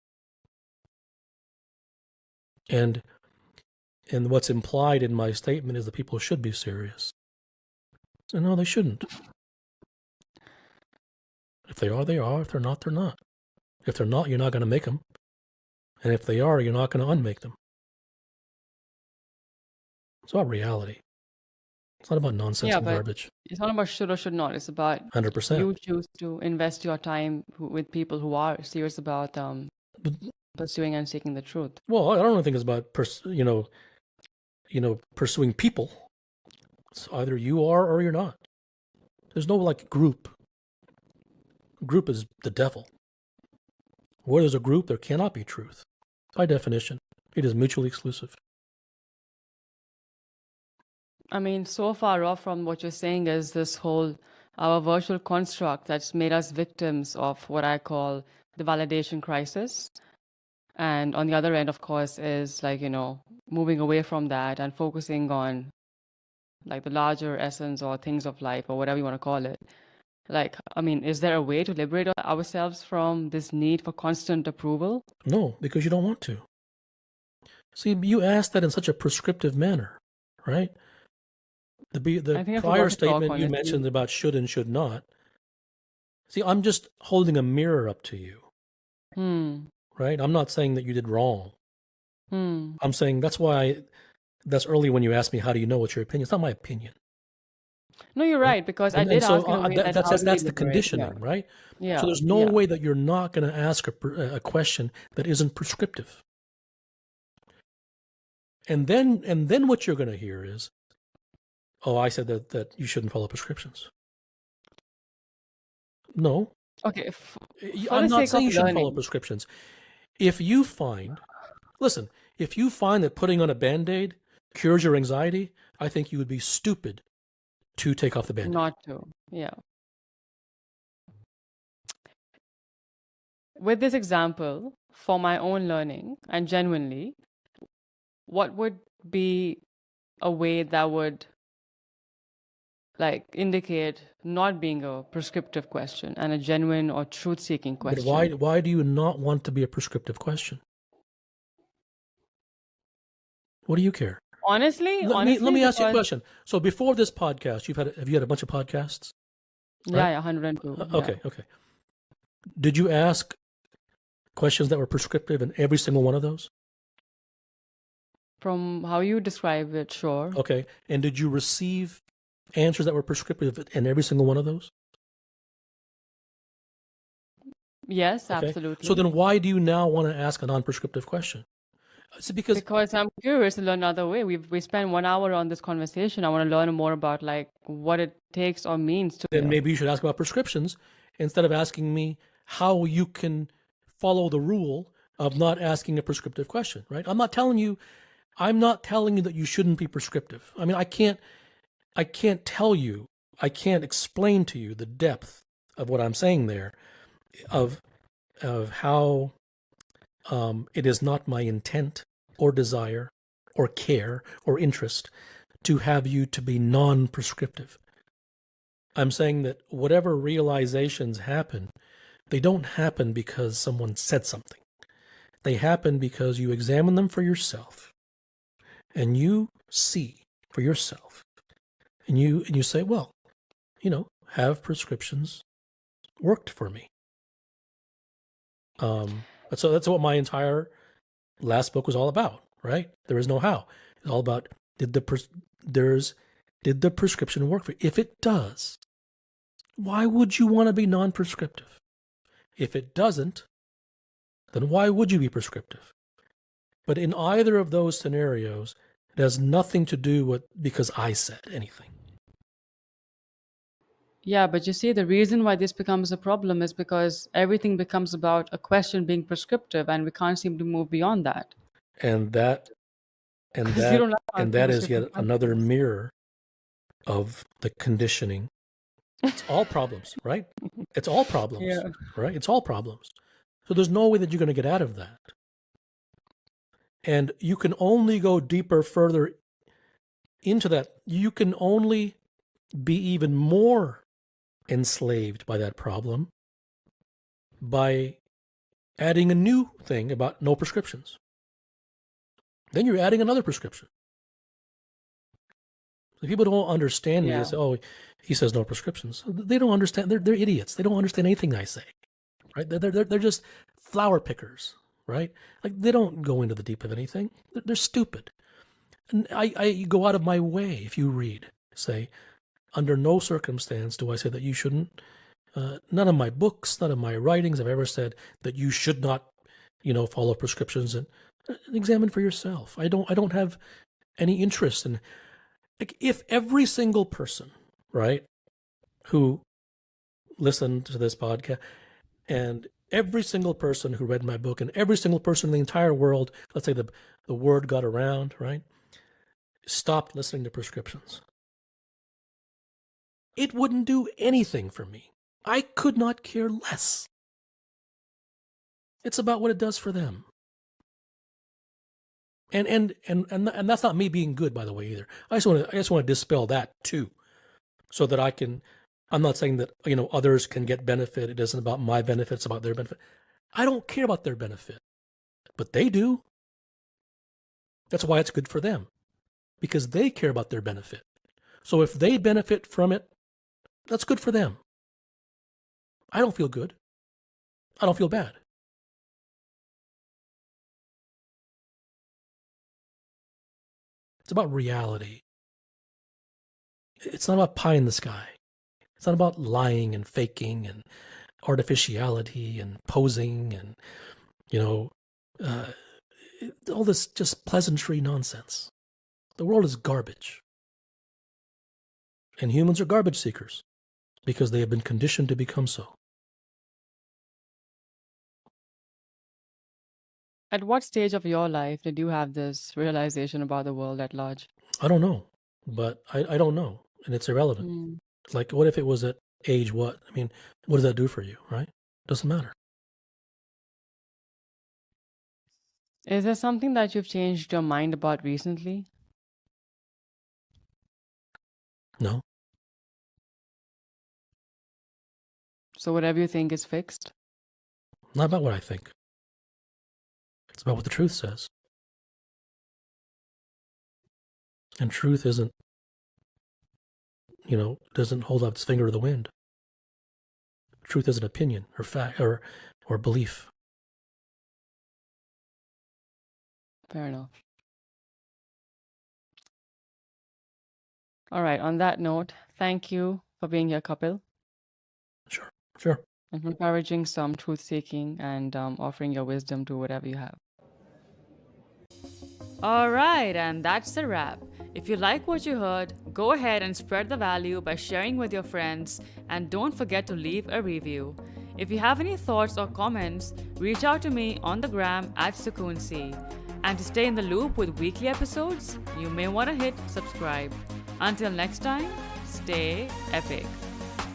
And what's implied in my statement is that people should be serious. So no, they shouldn't. If they are, they are. If they're not, they're not. If they're not, you're not going to make them. And if they are, you're not going to unmake them. It's about reality. It's not about nonsense Yeah, and but garbage. it's not about should or should not. It's about 100%. you choose to invest your time with people who are serious about But, pursuing and seeking the truth. well, I don't think it's about pursuing people. It's either you are or you're not. There's no like group. Group is the devil. Where there's a group, there cannot be truth. By definition, it is mutually exclusive. I mean, so far off from what you're saying is this whole our virtual construct that's made us victims of what I call the validation crisis. And on the other end, of course, is like, moving away from that and focusing on like the larger essence or things of life or whatever you want to call it. Like, I mean, is there a way to liberate ourselves from this need for constant approval? No, because you don't want to. See, you asked that in such a prescriptive manner, right? I The think I prior forgot to talk, statement you honestly. mentioned about should and should not. See, I'm just holding a mirror up to you, Hmm. right? I'm not saying that you did wrong. Hmm. I'm saying that's early when you asked me, how do you know what's your opinion? It's not my opinion. No, you're Right? right, because I And did so ask in a way that that's how do we that's the liberate? Yeah. conditioning, right? So Yeah. there's no Yeah. way that you're not going to ask a question that isn't prescriptive. And then what you're going to hear is, oh, I said that you shouldn't follow prescriptions. No, Okay. For I'm the not sake of saying you shouldn't follow learning, prescriptions. If you find that putting on a Band-Aid cures your anxiety, I think you would be stupid to take off the Band-Aid. not to. Yeah. With this example, for my own learning and genuinely, what would be a way that would like indicate not being a prescriptive question and a genuine or truth-seeking But question? why do you not want to be a prescriptive question? What do you care? Honestly, Let me ask you a because question. So before this podcast, have you had a bunch of podcasts? Right? yeah, 102. Yeah. Okay. Did you ask questions that were prescriptive in every single one of those? From how you describe it, sure. Okay. And did you receive answers that were prescriptive in every single one of those? Yes, Okay. absolutely. So then why do you now want to ask a non-prescriptive question? It's because Because I'm curious to learn another way. We spent 1 hour on this conversation. I want to learn more about like what it takes or means to then live. maybe you should ask about prescriptions instead of asking me how you can follow the rule of not asking a prescriptive question, right? I'm not telling you that you shouldn't be prescriptive. I mean, I can't explain to you the depth of what I'm saying there, of how it is not my intent or desire or care or interest to have you to be non-prescriptive. I'm saying that whatever realizations happen, they don't happen because someone said something. They happen because you examine them for yourself and you see for yourself and you say, well, have prescriptions worked for me? So that's what my entire last book was all about, right? There is no how. It's all about did the prescription work for you? If it does, why would you want to be non-prescriptive? If it doesn't, then why would you be prescriptive? But in either of those scenarios, it has nothing to do with because I said anything. Yeah, but you see, the reason why this becomes a problem is because everything becomes about a question being prescriptive, and we can't seem to move beyond that. And that Because you don't like and answering that is yet prescriptive another questions. mirror of the conditioning It's all problems, right? It's all problems, Yeah. right? It's all problems. So there's no way that you're going to get out of that. And you can only go deeper, further into that. You can only be even more enslaved by that problem by adding a new thing about no prescriptions. Then you're adding another prescription. So people don't understand me. They Yeah. say, "Oh, he says no prescriptions." They don't understand. They're idiots. They don't understand anything I say, right? They're just flower pickers, right? Like they don't go into the deep of anything. They're stupid. And I go out of my way if you read, say, under no circumstance do I say that you shouldn't. None of my books, none of my writings have ever said that you should not, follow prescriptions and examine for yourself. I don't have any interest in, like, if every single person, right, who listened to this podcast and every single person who read my book and every single person in the entire world, let's say the word got around, right, stopped listening to prescriptions, it wouldn't do anything for me. I could not care less. It's about what it does for them. And that's not me being good, by the way, either. I just want to dispel that too, so that I'm not saying that others can get benefit. It isn't about my benefit, it's about their benefit. I don't care about their benefit, but they do. That's why it's good for them, because they care about their benefit. So if they benefit from it, that's good for them. I don't feel good. I don't feel bad. It's about reality. It's not about pie in the sky. It's not about lying and faking and artificiality and posing and, all this just pleasantry nonsense. The world is garbage. And humans are garbage seekers because they have been conditioned to become so. At what stage of your life did you have this realization about the world at large? I don't know, but I don't know, and it's irrelevant. Hmm. Like, what if it was at age what? I mean, what does that do for you, right? Doesn't matter. Is there something that you've changed your mind about recently? No, So whatever you think is fixed? not about what I think. It's about what the truth says. And truth isn't, doesn't hold up its finger to the wind. Truth is an opinion or fact or belief. Fair enough. All right. On that note, thank you for being here, Kapil, Sure. and for encouraging some truth seeking and offering your wisdom to whatever you have. All right, and that's a wrap. If you like what you heard, go ahead and spread the value by sharing with your friends, and don't forget to leave a review. If you have any thoughts or comments, reach out to me on the gram at Sukoonsi. And to stay in the loop with weekly episodes, you may want to hit subscribe. Until next time, stay epic.